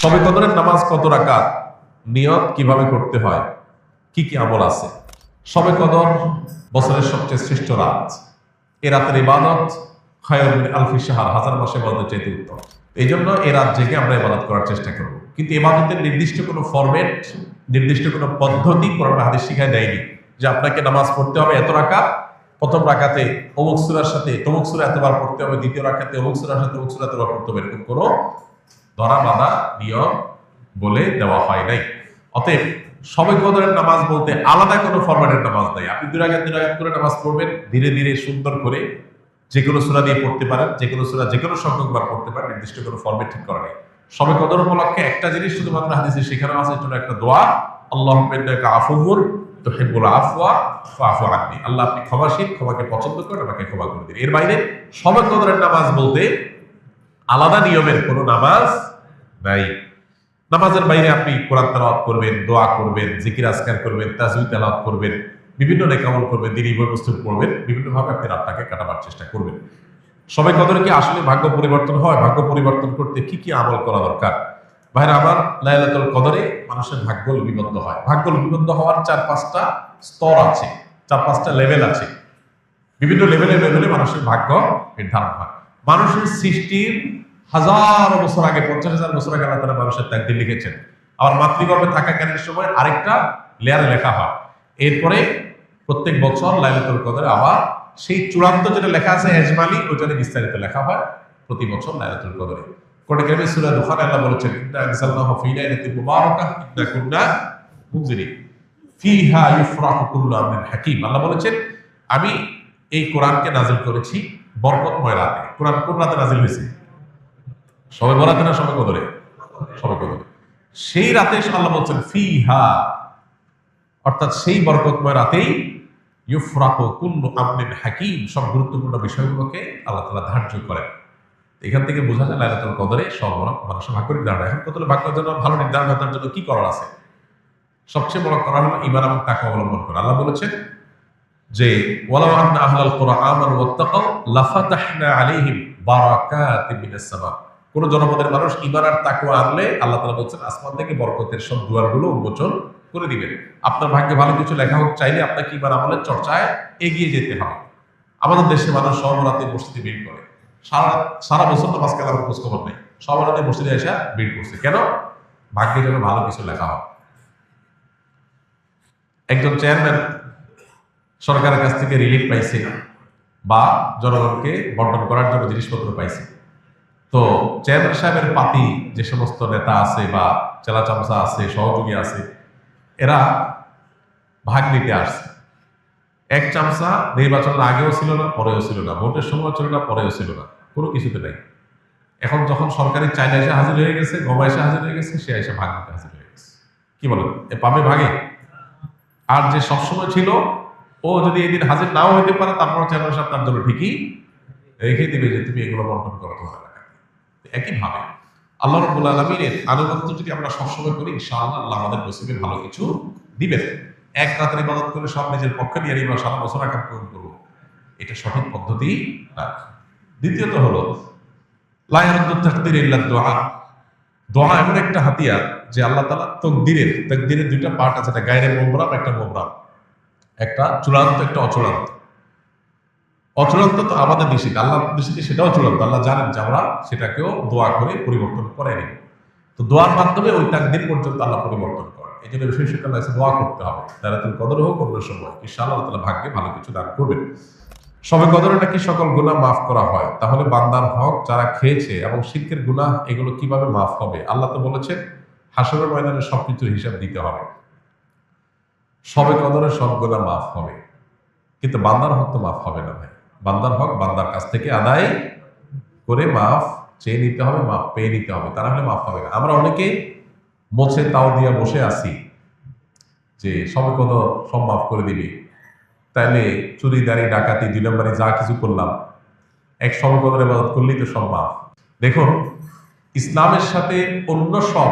শবে কদরের নামাজ কত রাকাত, নিয়ত কিভাবে করতে হয়, কি কি আমল আছে? শবে কদর বছরের সবচেয়ে শ্রেষ্ঠ রাত। এ রাতের ইবাদত খায়রুম মিন আলফি শাহর, হাজার মাসে ইবাদতের চাইতে উত্তম। এই জন্য এ রাত জেগে আমরা ইবাদত করার চেষ্টা করব। কিন্তু ইবাদতের নির্দিষ্ট কোনো ফরম্যাট, নির্দিষ্ট কোনো পদ্ধতি কোরআন হাদিস শিখায় দেয়নি যে আপনাকে নামাজ পড়তে হবে এত রাকাত, প্রথম রাকাতে অমুক সূরার সাথে তমুক সূরা এতবার পড়তে হবে, দ্বিতীয় রাকাতে অমুক সূরার সাথে অমুক সূরা এতবার পড়তে হবে, এরকম কোনো ধরা বাঁধা নিয়ম বলে দেওয়া হয় নাই। অতএব শবে কদরের নামাজ বলতে আলাদা কোনো ফরম্যাটের নামাজ নাই। আপনি দুই রাকাত করে নামাজ পড়বেন, ধীরে ধীরে সুন্দর করে যে কোনো সূরা দিয়ে পড়তে পারেন, যে কোনো সূরা যে কোনো সংখ্যকবার পড়তে পারেন, নির্দিষ্ট কোনো ফরম্যাট ঠিক করা নেই। শবে কদর উপলক্ষে একটা জিনিস শুধুমাত্র হাদিসে শেখানো আছে, এটা একটা দোয়া, আল্লাহুম্মা ইন্নাকা আফুউন তুহিব্বুল আফওয়া ফাআফু আন্নি। আল্লাহ আপনি ক্ষমাশীল, ক্ষমাকে পছন্দ করেন, আমাকে ক্ষমা করে দিন। এর বাইরে শবে কদরের নামাজ বলতে আলাদা নিয়মের কোনো নামাজ নাই। নামাজের বাইরে আপনি কোরআন তেলাওয়াত করবেন, দোয়া করবেন, জিকির আজকার করবেন, তাসবিহ তেলাওয়াত করবেন, বিভিন্ন নেকামল করবেন, দ্বীনি বই পুস্তক পড়বেন, বিভিন্নভাবে আপনি রাতটাকে কাটাবার চেষ্টা করবেন। শবে কদরে কি আসলে ভাগ্য পরিবর্তন হয়? ভাগ্য পরিবর্তন করতে কি কি আমল করা দরকার? ভাইরা আমার, লাইলাতুল কদরে মানুষের ভাগ্য লিপিবদ্ধ হয়। ভাগ্য লিপিবদ্ধ হওয়ার 4-5টা স্তর আছে, 4-5টা লেভেল আছে। বিভিন্ন লেভেলে লেভেলে মানুষের ভাগ্য নির্ধারণ হয়। মানুষের সৃষ্টির হাজার বছর আগে, 50,000 বছর আগে আল্লাহ তাআলা মানুষের তাকদীর লিখেছেন। আবার মাতৃগর্ভে থাকাকালীন সময় আরেকটা লেয়ারে লেখা হয়। এরপরে প্রত্যেক বছর লাইলাতুল কদরে আবার সেই চূড়ান্ত যেটা লেখা আছে এজমালি, ওইটা বিস্তারিত লেখা হয় প্রতি বছর লাইলাতুল কদরে। কোরআন কারীমে সূরা দুখানে আল্লাহ বলেছেন, ইন্না আনজালনাহু ফী লাইলাতিন মুবারাকাহ ইন্না কুন্না মুনজিরিন ফীহা ইউফরাকু কুল্লু আমরিন হাকীম। আল্লাহ বলেছেন, আমি এই কোরআনকে নাযিল করেছি বরকতময় রাতে। কোরআন কোন রাতে নাযিল হয়েছে? শবে বরাতে না শবে কদরে? শবে কদরে। সেই রাতে আল্লাহ বলছেন ফীহা, অর্থাৎ সেই বরকতময় রাতেই ইউফরাকু কুল্লু আমরিন হাকীম, সব গুরুত্বপূর্ণ বিষয়গুলোকে আল্লাহ তাআলা ধার্য করেন। এখান থেকে বোঝা যায় লাইলাতুল কদরে সব মানুষের ভাগ্য নির্ধারণ হয়। এখন কত ভাগ্যের জন্য ভালো নির্ধারণ হয়, তার জন্য কি করার আছে? সবচেয়ে বড় করার হলো ঈমান এবং তাকওয়া অবলম্বন করা। আল্লাহ বলেছেন যে ওয়ালাউ আন্না আহলাল কুরআ আমানু ওয়াত্তাকাউ লাফাতাহনা আলাইহিম বারাকাতিন মিনাস সামা। কোন জনপদের মানুষ ঈমান আর তাকওয়া আনলে আল্লাহ তাআলা বলেছেন আসমান থেকে বরকতের সব দুয়ারগুলো উন্মোচন করে দিবেন। আপনার ভাগ্যে ভালো কিছু লেখা হোক চাইলে আপনাকে ঈমান আমলের চর্চায় এগিয়ে যেতে হবে। আমাদের দেশে মানুষ সব রাতে মসজিদে ভিড় করে, সারা বছর তো নামাজ কালামের খোঁজ খবর নেই, সব রাতে মসজিদে এসে ভিড় করছে। কেন? ভাগ্যে যেন ভালো কিছু লেখা হয়। একজন চেয়ারম্যান সরকারের কাছ থেকে রিলিফ পাইছে বা জনগণকে বন্টন করার জন্য জিনিসপত্র পাইছে। তো চেয়ারম্যান সাহেবের পাতি যে সমস্ত নেতা আছে বা চেলা চামচা আছে, সহযোগী আছে, এরা ভাগ নিতে আসছে। এক চামচা নির্বাচনের আগেও ছিল না, পরেও ছিল না, ভোটের সময় ছিল না, পরেও ছিল না, কোনো কিছুতে নাই। এখন যখন সরকারি চাইনা এসে হাজির হয়ে গেছে, গমা এসে হাজির হয়ে গেছে, সে এসে ভাগ নিতে হাজির হয়ে গেছে। কি বলেন, এ পাবে ভাগে? আর যে সবসময় ছিল, ও যদি এদিন হাজির নাও হইতে পারে, তারপর চেয়ারম্যান সাহেব তার জন্য ঠিকই রেখে দিবে যে তুমি এগুলো বন্টন করো তোমার এলাকায়। একইভাবে আল্লাহ রাব্বুল আলামিনের আনুগত্য যদি আমরা সবসময় করি, ইনশাআল্লাহ আল্লাহ আমাদের নসিবে ভালো কিছু দিবেন। এক রাতের ইবাদত করে সব নিজের পক্ষে নিয়ে নিবা, সারা বছর আকাম পূরণ করবো, এটা সঠিক পদ্ধতি না। দ্বিতীয়ত হলো লা ইয়ারুদ্দু তাকদীর ইল্লা দুআ। দোয়া এমন একটা হাতিয়ার যে আল্লাহ তাআলা তাকদীরের দুইটা পার্ট আছে, একটা গায়রে মুবরাম, একটা মুবরাম, একটা চূড়ান্ত, একটা অচূড়ান্ত। অচূড়ান্ত তো আমাদের দৃষ্টিতে, আল্লাহর দৃষ্টিতে সেটাও চূড়ান্ত। আল্লাহ জানেন যে আমরা সেটাকেও দোয়া করে পরিবর্তন করে নিব। তো দোয়ার মাধ্যমে ওই তাকদীর পর্যন্ত আল্লাহ পরিবর্তন করে। এই জন্য বিশেষ করে দোয়া করতে হবে। লাইলাতুল কদর হোক অন্য সময়, ইনশাআল্লাহ আল্লাহ তাআলা ভাগ্যে ভালো কিছু দান করবেন। শবে কদরে নাকি সকল গুনাহ মাফ করা হয়। তাহলে বান্দার হক যারা খেয়েছে এবং শিরকের গুনাহ, এগুলো কিভাবে মাফ হবে? আল্লাহ তো বলেছেন হাশরের ময়দানে সবকিছুর হিসাব দিতে হবে। শবে কদরে সব গুনাহ মাফ হবে, কিন্তু বান্দার হক তো মাফ হবে না ভাই। বান্দার হক বান্দার কাছ থেকে আদায় করে মাফ চেয়ে নিতে হবে, মাফ পেয়ে নিতে হবে, তা না হলে মাফ হবে না। আমরা অনেকে মোছে তাও দিয়া বসে আছি যে শবে কদর সব মাফ করে দিবি, তাইলে চুরি দাঁড়ি ডাকাতি 2 নম্বরে যা কিছু করলাম, এক শবে কদরে ইবাদত করলেই তো সব মাফ। দেখুন, ইসলামের সাথে অন্য সব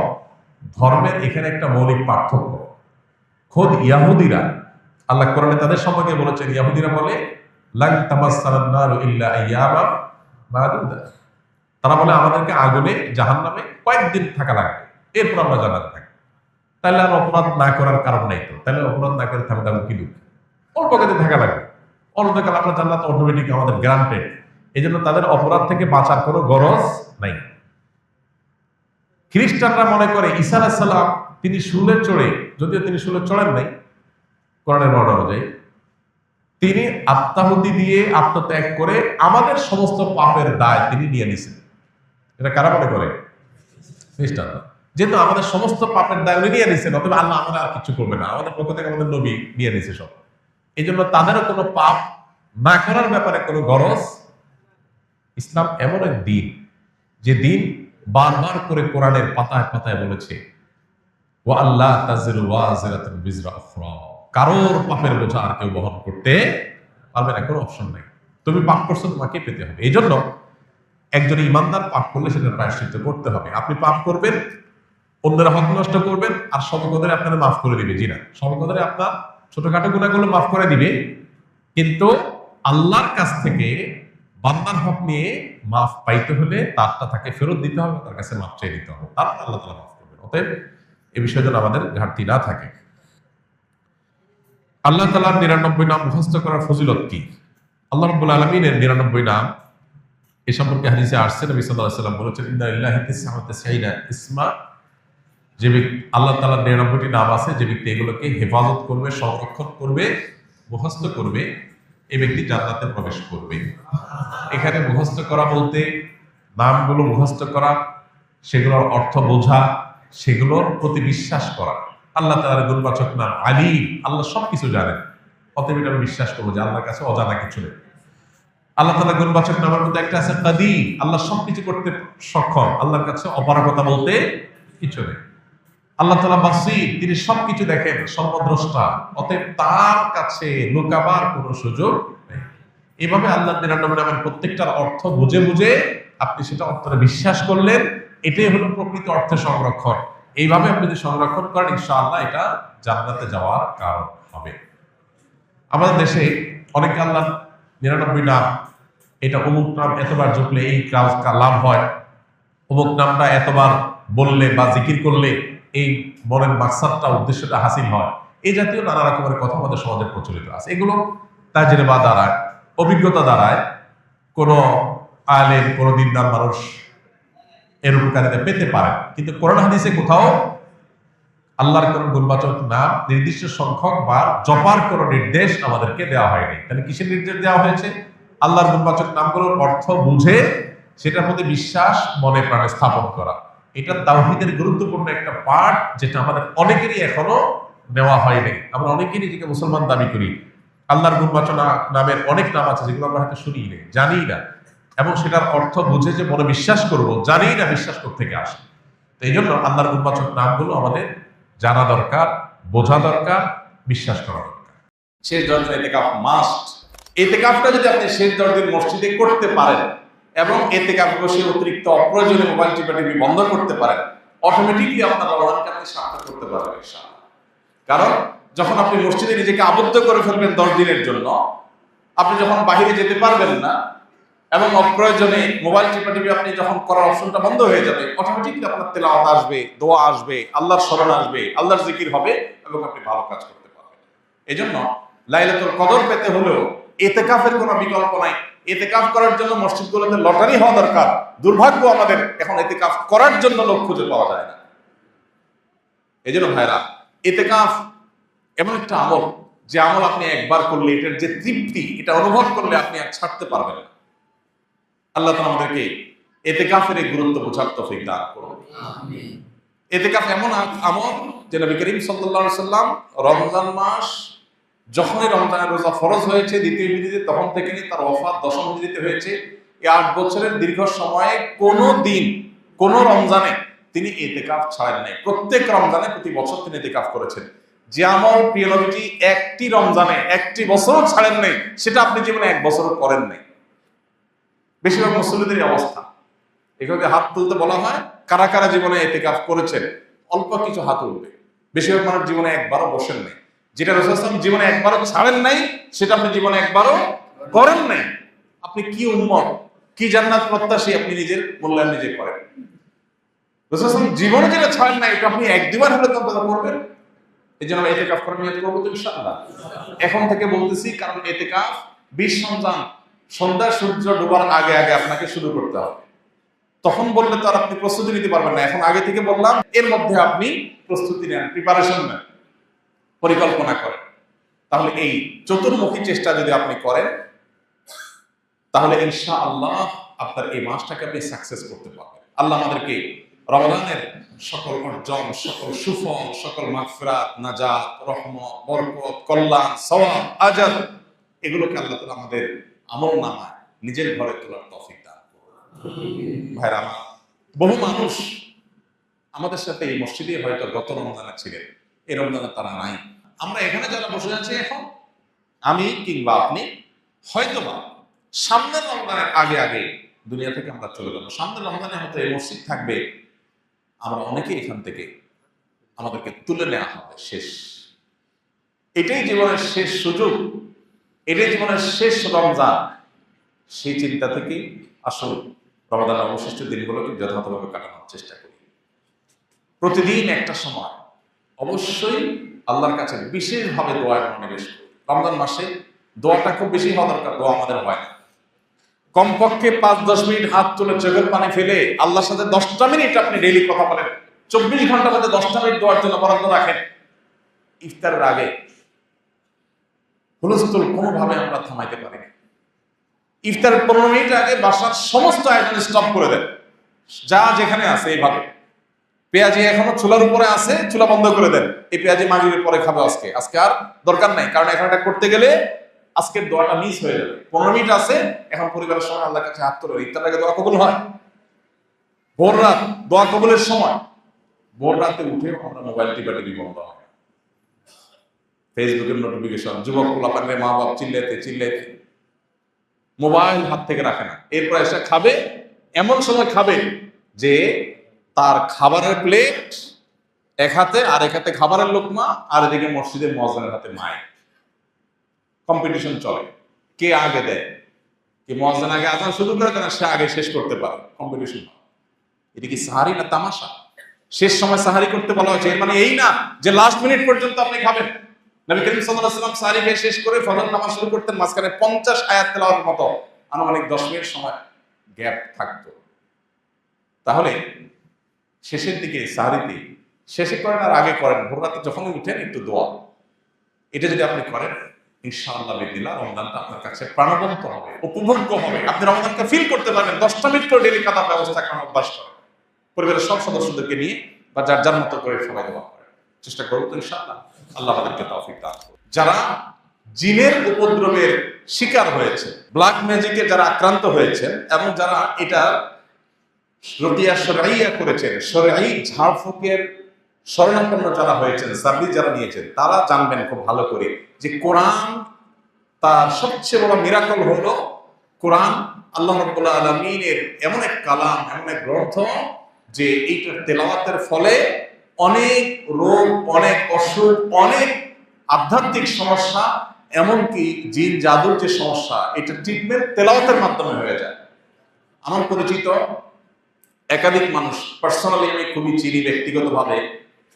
ধর্মের এখানে একটা মৌলিক পার্থক্য। খোদ ইয়াহুদিরা, আল্লাহ কোরআনে তাদের সম্পর্কে বলেছেন, ইয়াহুদিরা বলে লান তামাসসানান নারু ইল্লা আইয়ামা মাদুদা। তারা বলে আমাদেরকে আগুনে জাহান্নামে কয়েকদিন থাকা লাগবে, এরপর আমরা জান্নাতে থাকবো। তাহলে আর অপরাধ না করার কারণ নাই তো, তাহলে অপরাধ না করে থাকতে কি দুঃখ, অল্প কাজে থাকা লাগবে, অনন্তকাল আমরা জান্নাত অটোমেটিক আমাদের গ্রান্টেড। এই জন্য তাদের অপরাধ থেকে বাঁচার কোনো গরজ নাই। খ্রিস্টানরা মনে করে ঈসা আলাইহিস সালাম তিনি শুলে চড়ে, যদিও তিনি শুলে চড়েন নাই কোরআনের বর্ণনা অনুযায়ী, তিনি আত্মাহুতি দিয়ে আত্মত্যাগ করে আমাদের সমস্ত পাপের দায় তিনি নিয়ে নিছেন। এটা কারা মনে করে? খ্রিস্টানরা। যেহেতু আমাদের সমস্ত পাপের দায় উনি নিয়ে নিছেন, অতএব আল্লাহ আমাদের আর কিছু করবে না, আমাদের পক্ষ থেকে আমাদের নবী নিয়ে নিছে সব। এই জন্য তাদেরও কোনো পাপ না করার ব্যাপারে কোনো গরজ। ইসলাম এমন এক দিন, যে দিন বারবার করে কোরআনের পাতায় পাতায় বলেছে ওয়া আল্লাহ তাজিরু ওয়াজিরাতুন বিজরা উখরা, কারোর পাপের বোঝা আর কেউ বহন করতে পারবে না, কোনো অপশন নাই। তুমি পাপ করছো, তোমাকে পেতে হবে। এই জন্য একজন ইমানদার পাপ করলে সেটা প্রায়শ্চিত্ত করতে হবে। আপনি পাপ করবেন, অন্যরা হক নষ্ট করবেন, আর সবকদরে আপনারা মাফ করে দিবে। জি না, সবকদরে আপনার ছোটখাটো গুনাহগুলো মাফ করে দিবে, কিন্তু আল্লাহর কাছ থেকে বান্দার হক নিয়ে মাফ পাইতে হলে তারটা তাকে ফেরত দিতে হবে, তার কাছে মাফ চেয়ে দিতে হবে, তারপর আল্লাহ তাআলা মাফ করবেন। অতএব এই বিষয়ে যেন আমাদের ঘাটতি না থাকে। আল্লাহ তাআলার ৯৯ নাম মুখস্থ করার ফজিলত কি? আল্লাহ রাব্বুল আলামিনের ৯৯ নাম এ সম্পর্কে হাদিসে আসছে, নবী সাল্লাল্লাহু আলাইহি ওয়াসাল্লাম বলেছেন ইন্না লিল্লাহি তিসআতা তিসঈনা ইসমা, যে আল্লাহ তাআলার ৯৯টি নাম আছে, যে ব্যক্তি এগুলোকে হেফাজত করবে, সংরক্ষণ করবে, মুখস্থ করবে, এই ব্যক্তি জান্নাতে প্রবেশ করবে। এখানে মুখস্থ করা বলতে নামগুলো মুখস্থ করা, সেগুলোর অর্থ বোঝা, সেগুলোর প্রতি বিশ্বাস করা। আল্লাহ তাআলার গুণবাচক নাম আলীম, আল্লাহ সবকিছু জানেন, অতএব এটা আমি বিশ্বাস করবো যে আল্লাহর কাছে অজানা কিছু নেই। আল্লাহ তাআলার গুণবাচক নামের মধ্যে একটা আছে কাদির, আল্লাহ সবকিছু করতে সক্ষম, আল্লাহর কাছে অপারগতা বলতে কিছু নেই। আল্লাহ তাআলা বাসীর, তিনি সবকিছু দেখেন, সর্বদ্রষ্টা, অতএব তার কাছে লুকাবার কোনো সুযোগ নেই। এভাবে আল্লাহ ৯৯ নামের প্রত্যেকটার অর্থ বুঝে বুঝে আপনি সেটা অন্তরে বিশ্বাস করলেন, এটাই হলো প্রকৃত অর্থে সংরক্ষণ। এইভাবে আপনি যদি সংরক্ষণ করেন, ইনশাআল্লাহ এটা জান্নাতে যাওয়ার কারণ হবে। আমাদের দেশে অনেকে আল্লাহ ৯৯ নাম, এটা অমুক নাম এতবার জপলে এই কাজ লাভ হয়, অমুক নামটা এতবার বললে বা জিকির করলে এই মনের মাকসাদটা, উদ্দেশ্যটা হাসিল হয়, এই জাতীয় নানা রকমের কথা আমাদের সমাজে প্রচলিত আছে। এগুলো তাজরিবা দ্বারায়, অভিজ্ঞতা দ্বারায় কোনো আলেম, কোনো দিনদার মানুষ এর উপকারিতা পেতে পারে, কিন্তু কোরআন হাদিসে কোথাও আল্লাহর কোন গুণবাচক নাম নির্দিষ্ট সংখ্যক বার জপার কোন নির্দেশ আমাদেরকে দেওয়া হয়নি। তাহলে কিসের নির্দেশ দেওয়া হয়েছে? আল্লাহর গুণবাচক নামগুলোর অর্থ বুঝে সেটার প্রতি বিশ্বাস মনে প্রাণে স্থাপন করা। এটা তাওহীদের গুরুত্বপূর্ণ একটা পার্ট, যেটা আমাদের অনেকেরই এখনো নেওয়া হয়নি। আমরা অনেকেই নিজেকে মুসলমান দাবি করি, আল্লাহর গুণবাচক নামের অনেক নাম আছে যেগুলো আমরা হয়তো শুনি না, জানি না, এবং সেটার অর্থ বুঝে যে মনে বিশ্বাস করব, জানি না বিশ্বাস কোত্থেকে আসে। তো এই জন্য আল্লাহর গুণবাচক নামগুলো আমাদের জানা দরকার, বোঝা দরকার, বিশ্বাস করা দরকার। শেষ 10 দিন ইতিকাফ মাস্ট। ইতিকাফটা যদি আপনি শেষ 10 দিন মসজিদে করতে পারেন এবং ইতিকাফে বসে অতিরিক্ত অপ্রয়োজনীয় মোবাইল টিপাটিপি বন্ধ করতে পারেন, অটোমেটিকলি আপনার রমজানকে আপনি সার্থক করতে পারবেন ইনশাআল্লাহ। কারণ যখন আপনি মসজিদে নিজেকে আবদ্ধ করে ফেলবেন 10 দিনের জন্য, আপনি যখন বাইরে যেতে পারবেন না এবং অপ্রয়োজনে মোবাইল টিপাটিপি আপনি যখন করার অপশনটা বন্ধ হয়ে যাবে, অটোমেটিকলি আপনার তেলাওয়াত আসবে, দোয়া আসবে, আল্লাহর স্মরণ আসবে, আল্লাহর জিকির হবে এবং আপনি ভালো কাজ করতে পারবেন। এজন্য লাইলাতুল কদর পেতে হলেও ইতিকাফের কোনো বিকল্প নাই। ইতিকাফ করার জন্য মসজিদগুলোতে লটারি হওয়া দরকার। দুর্ভাগ্য আমাদের, এখন ইতিকাফ করার জন্য লোক খুঁজে পাওয়া যায় না। এজন্য ভাইরা, ইতিকাফ এমন একটা আমল, যে আমল আপনি একবার করলে এটার যে তৃপ্তি, এটা অনুভব করলে আপনি আর ছাড়তে পারবেন না। আল্লাহ তাআলা আমাদেরকে ইতিকাফের এই গুরুত্ব বোঝার তৌফিক দান করুন। আমিন। ইতিকাফ এমন আমল যে নবী করিম সাল্লাল্লাহু আলাইহি সাল্লাম রমজান মাস যখনই রমজানের রোজা ফরজ হয়েছে দ্বিতীয় হিজরিতে, তখন থেকে তার ওফাত দশম হিজরিতে হয়েছে। এই 8 বছরের দীর্ঘ সময়ে কোনো দিন, কোনো রমজানে তিনি ইতিকাফ ছাড়েন নাই। প্রত্যেক রমজানে প্রতি বছর তিনি ইতিকাফ করেছেন। যে আমল প্রিয় নবীজি একটি রমজানে একটি বছরও ছাড়েন নাই, সেটা আপনি জীবনে 1 বছরও করেন নাই। বেশিরভাগ মুসল্লিদের অবস্থা। এখানে হাত তুলতে বলা হয়, কারা কারা জীবনে ইতিকাফ করেছেন? অল্প কিছু হাত উঠবে। বেশিরভাগ মানুষ জীবনে একবারও বসেন নাই। যেটা রাসূল সাল্লাল্লাহু আলাইহি ওয়াসাল্লাম জীবনে একবারও ছাড়েন নাই, সেটা আপনি জীবনে একবারও করেন নাই। আপনি কি উম্মত, কি জান্নাত প্রত্যাশী, আপনি নিজের মূল্যায়ন নিজে করেন। রাসূল জীবনে যেটা ছাড়েন না, এটা আপনি এক দুবার হলে তো করবেন। এই জন্য এতেকাফ করার নিয়ত করবো তো ইনশাআল্লাহ। এখন থেকে বলতেছি, কারণ এতেকাফ 20 রমজান সন্ধ্যা সূর্য ডোবার আগে আগে আপনাকে শুরু করতে হবে। তখন বললে তো আর আপনি প্রস্তুতি নিতে পারবেন না। এখন আগে থেকে বললাম, এর মধ্যে আপনি প্রস্তুতি নেন, প্রিপারেশন নেন, পরিকল্পনা করেন। তাহলে এই চতুর্মুখী চেষ্টা যদি আপনি করেন, তাহলে ইনশাআল্লাহ আপনার এই মাসটাকে আপনি সাকসেস করতে পারবেন। আল্লাহ আমাদেরকে রমজানের সকল অর্জন, সকল সুফল, সকল মাগফিরাত, নাজাত, রহমত, বরকত, কল্যাণ, সওয়াব, আজার এগুলোকে আল্লাহ তাআলা আমাদের আমলনামায় নিজের ঘরে তোলার তৌফিক দান করুন। ভাইরা আমার, বহু মানুষ আমাদের সাথে এই মসজিদে হয়তো গত রমজানে ছিলেন, এই রমজানে তারা নাই। আমরা এখানে যারা বসে আছি এখন, আমি কিংবা আপনি, হয়তোবা সামনের রমজানের আগে আগে দুনিয়া থেকে আমরা চলে যাবো। সামনের রমজানে হয়তো এই মসজিদ থাকবে, আমরা অনেকে এখান থেকে আমাদেরকে তুলে নেওয়া হবে, শেষ। এটাই জীবনের শেষ সুযোগ, এটাই জীবনের শেষ রমজান। সেই চিন্তা থেকে আসলে রমজানের অবশিষ্ট দিনগুলোকে যথাযথভাবে কাটানোর চেষ্টা করি। প্রতিদিন একটা সময় অবশ্যই আল্লাহর কাছে বিশেষভাবে দোয়ায় মনোনিবেশ করি। রমজান মাসে দোয়াটা খুব বেশি হওয়া দরকার, দোয়া আমাদের হয় না। কমপক্ষে 5-10 মিনিট হাত তুলে চোখের পানি ফেলে আল্লাহর সাথে 10টা মিনিট আপনি ডেইলি কথা বলেন। 24 ঘন্টার মধ্যে 10টা মিনিট দোয়ার জন্য বরাদ্দ রাখেন। ইফতারের আগে হুলস্থুল কোনোভাবে আমরা থামাইতে পারি না। ইফতারের 15 মিনিট আগে বাসার সমস্ত আয়োজন স্টপ করে দেন, যা যেখানে আছে। এইভাবে পেঁয়াজি এখনো চুলার উপরে আছে, চুলা বন্ধ করে দেন। এই পেঁয়াজি মাগরিবের পরে খাবো আজকে আর দরকার নাই, কারণ এখন এটা করতে গেলে আজকের দোয়াটা মিস হয়ে যাবে। 15 মিনিট আছে, এখন পরিবারের সময় আল্লাহর কাছে হাত তোলো। ইফতার আগে দোয়া কবুল হয়। ভোর রাত দোয়া কবুলের সময়, ভোর রাতে উঠে আমরা মোবাইল টিপি বন্ধ হয়, ফেসবুকের নোটিফিকেশন, যুবক পোলাপানের মা বাপ চিল্লাইতে মোবাইল হাত থেকে রাখে না। এরপর এসে খাবে, এমন সময় খাবে যে তার খাবারের প্লেট এক হাতে, আর এক হাতে খাবারের লোকমা, আর এদিকে মসজিদের মুয়াজ্জিনের হাতে মাইক। কম্পিটিশন চলে, কে আগে দেয়, কে মুয়াজ্জিন আগে আজান শুরু করে দেয়, সে আগে শেষ করতে পারে। কম্পিটিশন। এটা কি সাহারি না তামাশা? শেষ সময় সাহারি করতে বলা হয়েছে, এর মানে এই না যে লাস্ট মিনিট পর্যন্ত আপনি খাবেন। নবী করিম সাল্লাল্লাহু আলাইহি ওয়াসাল্লাম সাহারি খেয়ে শেষ করে ফজর নামাজ শুরু করতেন, মাঝখানে 50 আয়াত তেলাওয়াতের মতো আনুমানিক 10 মিনিট সময় গ্যাপ থাকতো। তাহলে শেষের দিকে সাহারিতে শেষে করেন আর আগে করেন, ভোর রাতে যখনই উঠেন একটু দোয়া, এটা যদি আপনি করেন ইনশাআল্লাহ বিদিল্লাহ রমজানটা আপনার কাছে প্রাণবন্ত হবে, উপভোগ্য হবে। আপনি রমজানকে ফিল করতে পারবেন। 10টা মিনিট করে ডেলি কাটার ব্যবস্থা করার অভ্যাস করেন, পরিবারের সব সদস্যদেরকে নিয়ে বা যার যার মতো করে সবাই দোয়া করেন। চেষ্টা করবো তো ইনশাআল্লাহ। আল্লাহ আমাদেরকে তৌফিক দান করুন। যারা জিনের উপদ্রবের শিকার হয়েছে, ব্ল্যাক ম্যাজিকে যারা আক্রান্ত হয়েছেন, এবং যারা এটা রুকিয়া শরঈয়া করেছেন, শরঈ ঝাড়ফুঁকের শরণাপন্ন যারা হয়েছেন, সার্ভিস যারা নিয়েছেন, তারা জানবেন খুব ভালো করে যে কোরআন তার সবচেয়ে বড় মিরাকল হলো কোরআন আল্লাহ রাব্বুল আলামিনের এমন এক কালাম, এমন এক গ্রন্থ যে এইটার তেলাওয়াতের ফলে অনেক রোগ, অনেক অসুখ, অনেক আধ্যাত্মিক সমস্যা, এমনকি জিন জাদুর যে সমস্যা, এটা ট্রিটমেন্ট তেলাওয়াতের মাধ্যমে হয়ে যায়। আমার পরিচিত একাধিক মানুষ, পার্সোনালি আমি খুবই চিনি, ব্যক্তিগতভাবে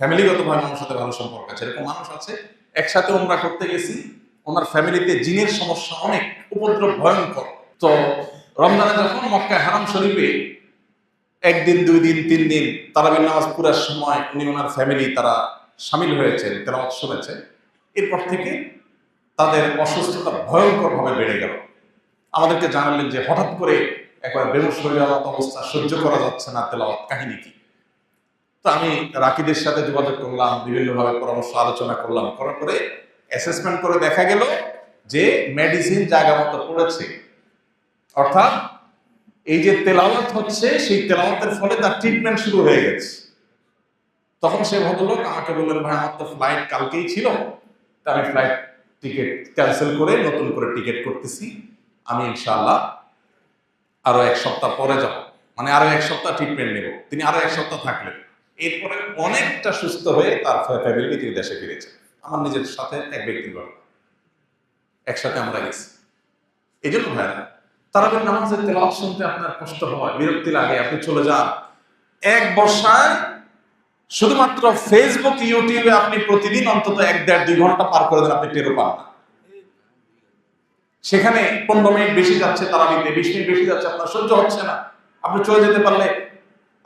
ফ্যামিলিগতভাবে আমার সাথে ভালো সম্পর্ক আছে। এরকম মানুষ আছে, একসাথে উমরা করতে গেছি, ওনার ফ্যামিলিতে জিনের সমস্যা অনেক, উপদ্রব ভয়ঙ্কর। তো রমজানে যখন মক্কা হারাম শরীফে 1 দিন 2 দিন 3 দিন তারাবির নামাজ পুরার সময় উনি ওনার ফ্যামিলি তারা সামিল হয়েছে, তেলাওয়াত শুনেছে, এরপর থেকে তাদের অসুস্থতা ভয়ঙ্করভাবে বেড়ে গেল। আমাদেরকে জানালেন যে হঠাৎ করে একবার বেহুশ হয়ে যাওয়ার মতো অবস্থা, সহ্য করা যাচ্ছে না তেলাওয়াত, কাহিনী কি? তো আমি রাকিদের সাথে যোগাযোগ করলাম, বিভিন্নভাবে পরামর্শ আলোচনা করলাম, করার পরে অ্যাসেসমেন্ট করে দেখা গেল যে মেডিসিন জায়গা মতো পড়েছে, অর্থাৎ এই যে তেলাওয়াত হচ্ছে, সেই তেলাওয়াতের ফলে তার ট্রিটমেন্ট শুরু হয়ে গেছে। তখন সে ভদ্রলোক আমাকে বললেন, ভাই আমার তো ফ্লাইট কালকেই ছিল, তা আমি ফ্লাইট টিকিট ক্যান্সেল করে নতুন করে টিকিট করতেছি, আমি ইনশাআল্লাহ আরো 1 সপ্তাহ পরে যাব, মানে আরো 1 সপ্তাহ ট্রিটমেন্ট নেব। তিনি আরো 1 সপ্তাহ থাকলেন, এরপরে অনেকটা সুস্থ হয়ে তার ফ্যামিলি তিনি দেশে ফিরেছেন। আমার নিজের সাথে এক ব্যক্তির ঘটনা, একসাথে আমরা গেছি। এই জন্য ভাইরা, তারাবির নামাজের তেলাওয়াত শুনতে আপনার কষ্ট হয়, বিরক্তি লাগে, আপনি চলে যান, এক বসায় শুধুমাত্র ফেসবুক ইউটিউবে আপনি প্রতিদিন অন্তত 1-1.5-2 ঘন্টা পার করে দেন, আপনি টেরও পান না। সেখানে 15 মিনিট বেশি যাচ্ছে তারাবিতে, 20 মিনিট বেশি যাচ্ছে, আপনার সহ্য হচ্ছে না। আপনি চলে যেতে পারলে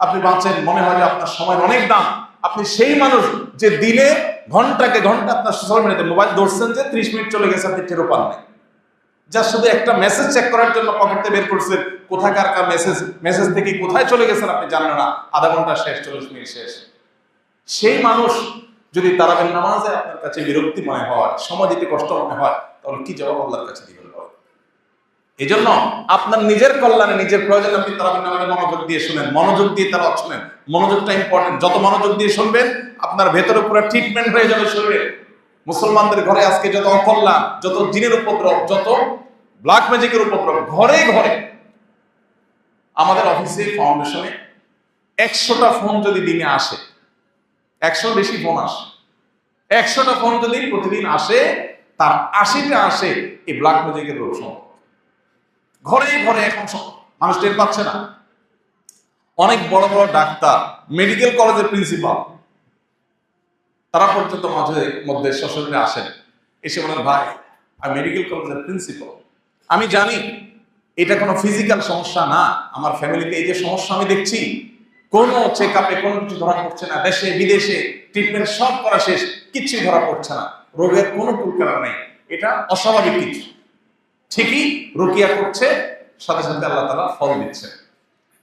আপনি বাঁচেন, মনে হয় যে আপনার সময় অনেক দাম। আপনি সেই মানুষ যে দিনে ঘন্টাকে ঘন্টা আপনার সোশ্যাল মিডিয়াতে মোবাইল ধরছেন, যে 30 মিনিট চলে গেছে আপনি টেরও পান নাই। যা শুধু একটা মেসেজ চেক করার জন্য পকেটে বের করছেন, কোথাকার মেসেজ থেকে কোথায় চলে গেছেন আপনি জানেন না, আধা ঘন্টা শেষ, 40 মিনিট শেষ। সেই মানুষ যদি তারাবির নামাজে আপনার কাছে বিরক্তি মনে হয়, সময় দিতে কষ্ট মনে হয়, তাহলে কি জবাব আল্লাহর কাছে দিবেন? এই জন্য আপনার নিজের কল্যাণে, নিজের প্রয়োজনে আপনি তারাবির নামাজে মনোযোগ দিয়ে শুনেন, মনোযোগ দিয়ে তারা শুনেন। মনোযোগটা ইম্পর্টেন্ট। যত মনোযোগ দিয়ে শুনবেন, আপনার ভেতরে পুরো ট্রিটমেন্ট হয়ে যাবে শরীরে। মুসলমানদের ঘরে আজকে যত অকল্যাণ, যত জিনের উপদ্রব, যত ব্ল্যাক ম্যাজিকের উপদ্রব, ঘরে ঘরে। আমাদের অফিসে ফাউন্ডেশনে 100টা ফোন যদি দিনে আসে, 100 বেশি ফোন আসে, 100টা ফোন যদি প্রতিদিন আসে, তার 80টা আসে এই ব্ল্যাক ম্যাজিকের রোগ সম্পর্কে। ঘরে ঘরে এখন মানুষ টের পাচ্ছে না। অনেক বড় বড় ডাক্তার, মেডিকেল কলেজের প্রিন্সিপাল, তারা পর্যন্ত মাঝে মধ্যে সশরীরে আসেন, এসে বলেন, ভাই আমি মেডিকেল কলেজের প্রিন্সিপাল, আমি জানি এটা কোনো ফিজিক্যাল সমস্যা না, আমার ফ্যামিলিতে এই যে সমস্যা আমি দেখছি, কোনো চেক আপে কোনো কিছু ধরা পড়ছে না, দেশে বিদেশে ট্রিটমেন্ট সব করা শেষ, কিচ্ছুই ধরা পড়ছে না, রোগের কোনো কুলকারা নেই, এটা অস্বাভাবিক কিছু। ঠিকই রুকিয়া করছে, সাথে সাথে আল্লাহ তাআলা ফল দিচ্ছে।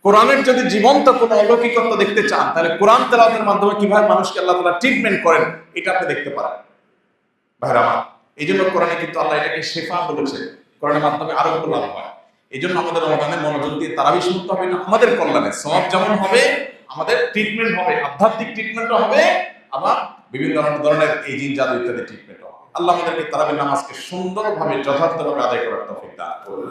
কোরআনের যদি জীবন্ত কোনো অলৌকিকত্ব দেখতে চান, তাহলে কোরআন তেলাওয়াতের মাধ্যমে কিভাবে মানুষকে আল্লাহ তাআলা ট্রিটমেন্ট করেন, এটা আপনি দেখতে পারেন। ভাইরা আমার, এই জন্য কোরআনে কিন্তু আল্লাহ এটাকে শেফা বলেছে, কোরআনের মাধ্যমে আরোগ্য লাভ হয়। এই জন্য আমাদের রমাদানে মনোযোগ দিয়ে তারাবি শুনতে হবে, না আমাদের কল্যাণে সওয়াব যেমন হবে, আমাদের ট্রিটমেন্ট হবে, আধ্যাত্মিক ট্রিটমেন্টও হবে, আবার বিভিন্ন ধরনের এই জিন জাদু ইত্যাদি ট্রিটমেন্ট হবে। আল্লাহ আমাদেরকে তারাবির নামাজকে সুন্দরভাবে যথার্থভাবে আদায় করার তৌফিক দান করুন।